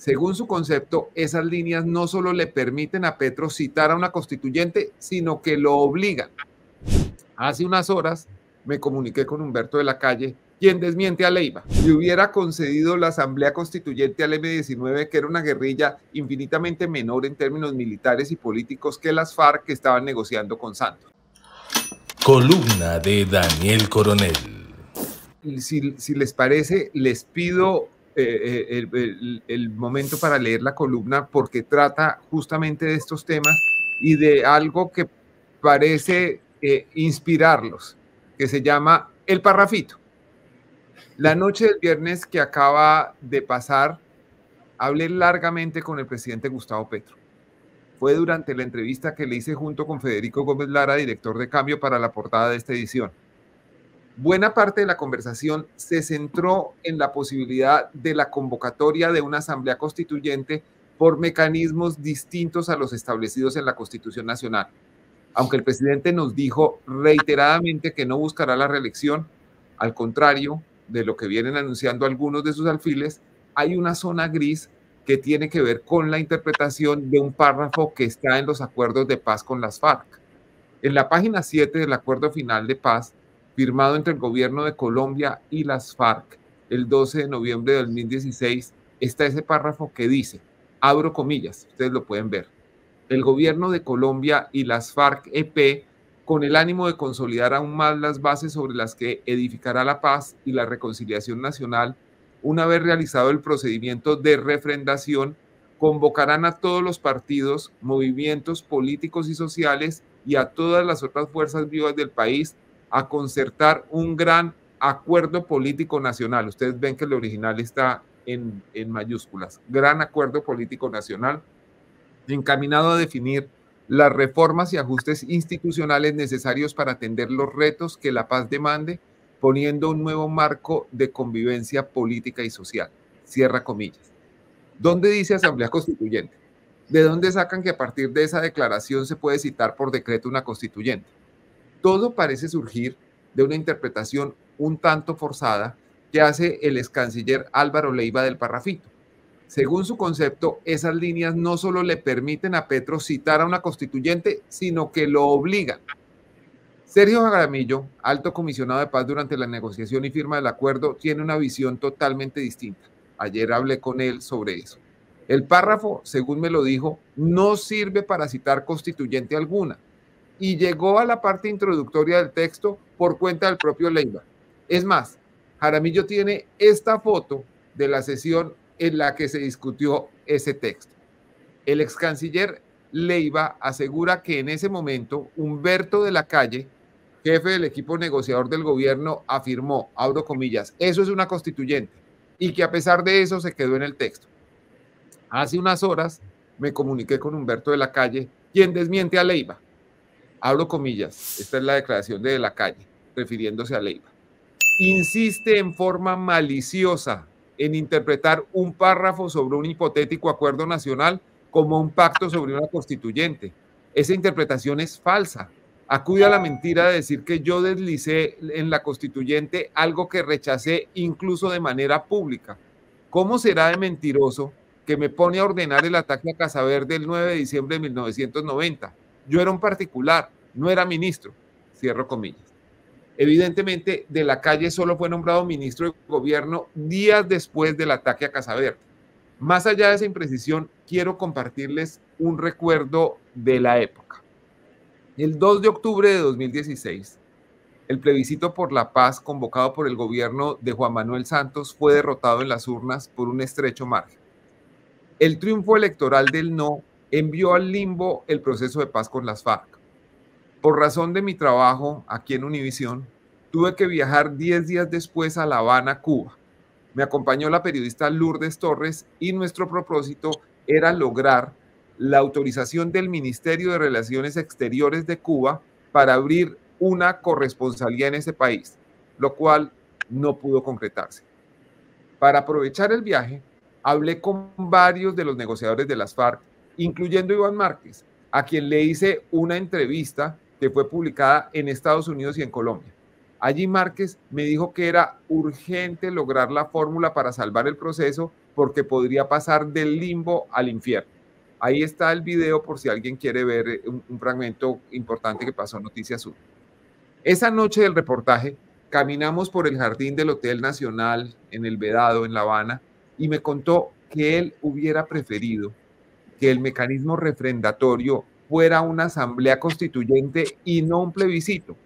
Según su concepto, esas líneas no solo le permiten a Petro citar a una constituyente, sino que lo obligan. Hace unas horas me comuniqué con Humberto de la Calle, quien desmiente a Leiva. Le hubiera concedido la Asamblea Constituyente al M-19, que era una guerrilla infinitamente menor en términos militares y políticos que las FARC que estaban negociando con Santos. Columna de Daniel Coronel. Si les parece, les pido el momento para leer la columna, porque trata justamente de estos temas y de algo que parece inspirarlos, que se llama El Parrafito. La noche del viernes que acaba de pasar, hablé largamente con el presidente Gustavo Petro. Fue durante la entrevista que le hice junto con Federico Gómez Lara, director de Cambio, para la portada de esta edición. Buena parte de la conversación se centró en la posibilidad de la convocatoria de una asamblea constituyente por mecanismos distintos a los establecidos en la Constitución Nacional. Aunque el presidente nos dijo reiteradamente que no buscará la reelección, al contrario de lo que vienen anunciando algunos de sus alfiles, hay una zona gris que tiene que ver con la interpretación de un párrafo que está en los acuerdos de paz con las FARC. En la página 7 del acuerdo final de paz, firmado entre el gobierno de Colombia y las FARC el 12 de noviembre de 2016, está ese párrafo que dice, abro comillas, ustedes lo pueden ver, el gobierno de Colombia y las FARC-EP, con el ánimo de consolidar aún más las bases sobre las que edificará la paz y la reconciliación nacional, una vez realizado el procedimiento de refrendación, convocarán a todos los partidos, movimientos políticos y sociales y a todas las otras fuerzas vivas del país a concertar un gran acuerdo político nacional. Ustedes ven que el original está en mayúsculas. Gran acuerdo político nacional encaminado a definir las reformas y ajustes institucionales necesarios para atender los retos que la paz demande, poniendo un nuevo marco de convivencia política y social. Cierra comillas. ¿Dónde dice Asamblea Constituyente? ¿De dónde sacan que a partir de esa declaración se puede citar por decreto una constituyente? Todo parece surgir de una interpretación un tanto forzada que hace el excanciller Álvaro Leiva del Parrafito. Según su concepto, esas líneas no solo le permiten a Petro citar a una constituyente, sino que lo obligan. Sergio Jaramillo, alto comisionado de paz durante la negociación y firma del acuerdo, tiene una visión totalmente distinta. Ayer hablé con él sobre eso. El párrafo, según me lo dijo, no sirve para citar constituyente alguna y llegó a la parte introductoria del texto por cuenta del propio Leiva. Es más, Jaramillo tiene esta foto de la sesión en la que se discutió ese texto. El ex canciller Leiva asegura que en ese momento Humberto de la Calle, jefe del equipo negociador del gobierno, afirmó, abro comillas, eso es una constituyente, y que a pesar de eso se quedó en el texto. Hace unas horas me comuniqué con Humberto de la Calle, quien desmiente a Leiva. Abro comillas, esta es la declaración de la Calle, refiriéndose a Leiva. Insiste en forma maliciosa en interpretar un párrafo sobre un hipotético acuerdo nacional como un pacto sobre una constituyente. Esa interpretación es falsa. Acude a la mentira de decir que yo deslicé en la constituyente algo que rechacé incluso de manera pública. ¿Cómo será de mentiroso que me pone a ordenar el ataque a Casa Verde el 9 de diciembre de 1990? Yo era un particular, no era ministro. Cierro comillas. Evidentemente, de la Calle solo fue nombrado ministro de gobierno días después del ataque a Casa Verde. Más allá de esa imprecisión, quiero compartirles un recuerdo de la época. El 2 de octubre de 2016, el plebiscito por la paz convocado por el gobierno de Juan Manuel Santos fue derrotado en las urnas por un estrecho margen. El triunfo electoral del no envió al limbo el proceso de paz con las FARC. Por razón de mi trabajo aquí en Univisión, tuve que viajar 10 días después a La Habana, Cuba. Me acompañó la periodista Lourdes Torres y nuestro propósito era lograr la autorización del Ministerio de Relaciones Exteriores de Cuba para abrir una corresponsalía en ese país, lo cual no pudo concretarse. Para aprovechar el viaje, hablé con varios de los negociadores de las FARC, incluyendo Iván Márquez, a quien le hice una entrevista que fue publicada en Estados Unidos y en Colombia. Allí Márquez me dijo que era urgente lograr la fórmula para salvar el proceso porque podría pasar del limbo al infierno. Ahí está el video por si alguien quiere ver un fragmento importante que pasó en Noticia Azul. Esa noche del reportaje, caminamos por el jardín del Hotel Nacional en El Vedado, en La Habana, y me contó que él hubiera preferido que el mecanismo refrendatorio fuera una asamblea constituyente y no un plebiscito,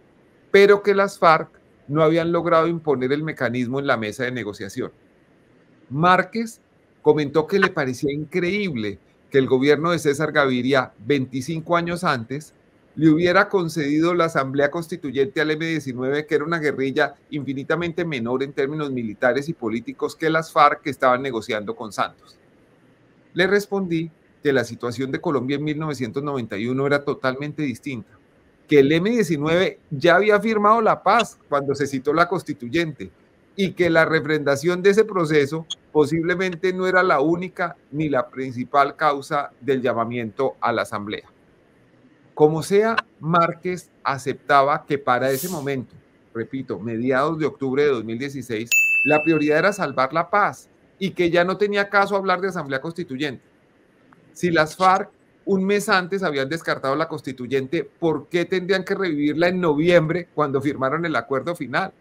pero que las FARC no habían logrado imponer el mecanismo en la mesa de negociación. Márquez comentó que le parecía increíble que el gobierno de César Gaviria, 25 años antes, le hubiera concedido la Asamblea Constituyente al M-19, que era una guerrilla infinitamente menor en términos militares y políticos que las FARC que estaban negociando con Santos. Le respondí que la situación de Colombia en 1991 era totalmente distinta, que el M-19 ya había firmado la paz cuando se citó la Constituyente y que la refrendación de ese proceso posiblemente no era la única ni la principal causa del llamamiento a la Asamblea. Como sea, Márquez aceptaba que para ese momento, repito, mediados de octubre de 2016, la prioridad era salvar la paz y que ya no tenía caso hablar de Asamblea Constituyente. Si las FARC un mes antes habían descartado la Constituyente, ¿por qué tendrían que revivirla en noviembre cuando firmaron el acuerdo final?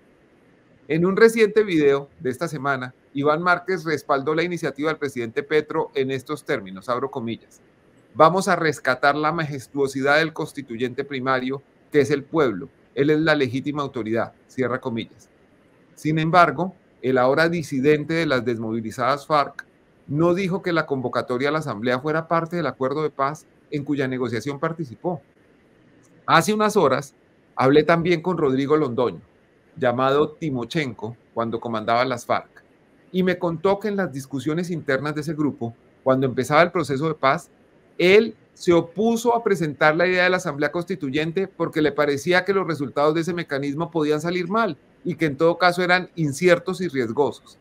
En un reciente video de esta semana, Iván Márquez respaldó la iniciativa del presidente Petro en estos términos, abro comillas: vamos a rescatar la majestuosidad del constituyente primario, que es el pueblo. Él es la legítima autoridad, cierra comillas. Sin embargo, el ahora disidente de las desmovilizadas FARC no dijo que la convocatoria a la Asamblea fuera parte del acuerdo de paz en cuya negociación participó. Hace unas horas hablé también con Rodrigo Londoño, llamado Timochenko, cuando comandaba las FARC, y me contó que en las discusiones internas de ese grupo, cuando empezaba el proceso de paz, él se opuso a presentar la idea de la Asamblea Constituyente porque le parecía que los resultados de ese mecanismo podían salir mal y que en todo caso eran inciertos y riesgosos.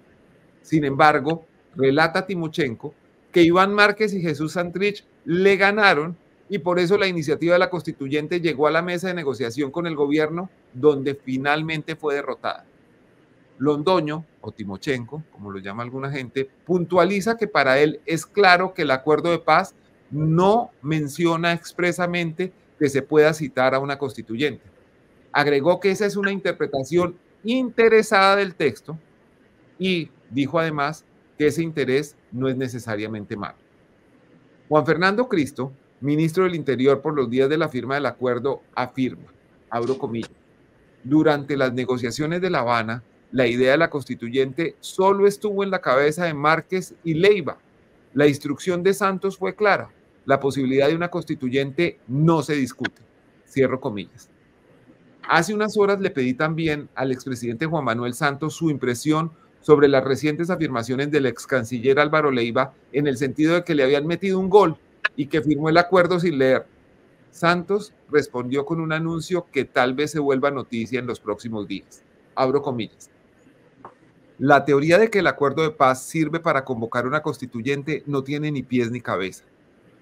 Sin embargo, relata Timochenko que Iván Márquez y Jesús Santrich le ganaron y por eso la iniciativa de la Constituyente llegó a la mesa de negociación con el gobierno, donde finalmente fue derrotada. Londoño, o Timochenko, como lo llama alguna gente, puntualiza que para él es claro que el acuerdo de paz no menciona expresamente que se pueda citar a una constituyente. Agregó que esa es una interpretación interesada del texto y dijo además que ese interés no es necesariamente malo. Juan Fernando Cristo, ministro del Interior por los días de la firma del acuerdo, afirma, abro comillas: durante las negociaciones de La Habana, la idea de la constituyente solo estuvo en la cabeza de Márquez y Leiva. La instrucción de Santos fue clara: la posibilidad de una constituyente no se discute. Cierro comillas. Hace unas horas le pedí también al expresidente Juan Manuel Santos su impresión sobre las recientes afirmaciones del ex canciller Álvaro Leiva en el sentido de que le habían metido un gol y que firmó el acuerdo sin leer. Santos respondió con un anuncio que tal vez se vuelva noticia en los próximos días. Abro comillas: la teoría de que el acuerdo de paz sirve para convocar una constituyente no tiene ni pies ni cabeza.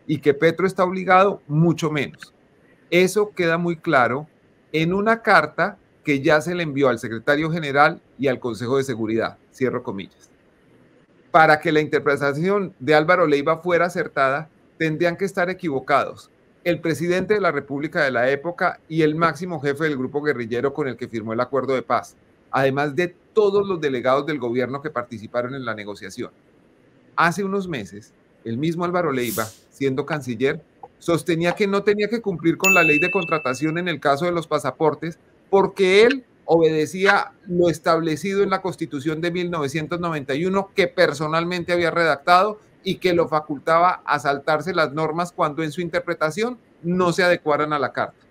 Y que Petro está obligado, mucho menos. Eso queda muy claro en una carta que ya se le envió al secretario general y al Consejo de Seguridad. Cierro comillas. Para que la interpretación de Álvaro Leiva fuera acertada, tendrían que estar equivocados el presidente de la República de la época y el máximo jefe del grupo guerrillero con el que firmó el acuerdo de paz, además de todos los delegados del gobierno que participaron en la negociación. Hace unos meses, el mismo Álvaro Leiva, siendo canciller, sostenía que no tenía que cumplir con la ley de contratación en el caso de los pasaportes porque él obedecía lo establecido en la Constitución de 1991 que personalmente había redactado y que lo facultaba a saltarse las normas cuando en su interpretación no se adecuaran a la Carta.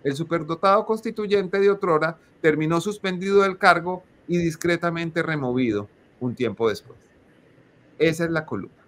El superdotado constituyente de otrora terminó suspendido del cargo y discretamente removido un tiempo después. Esa es la columna.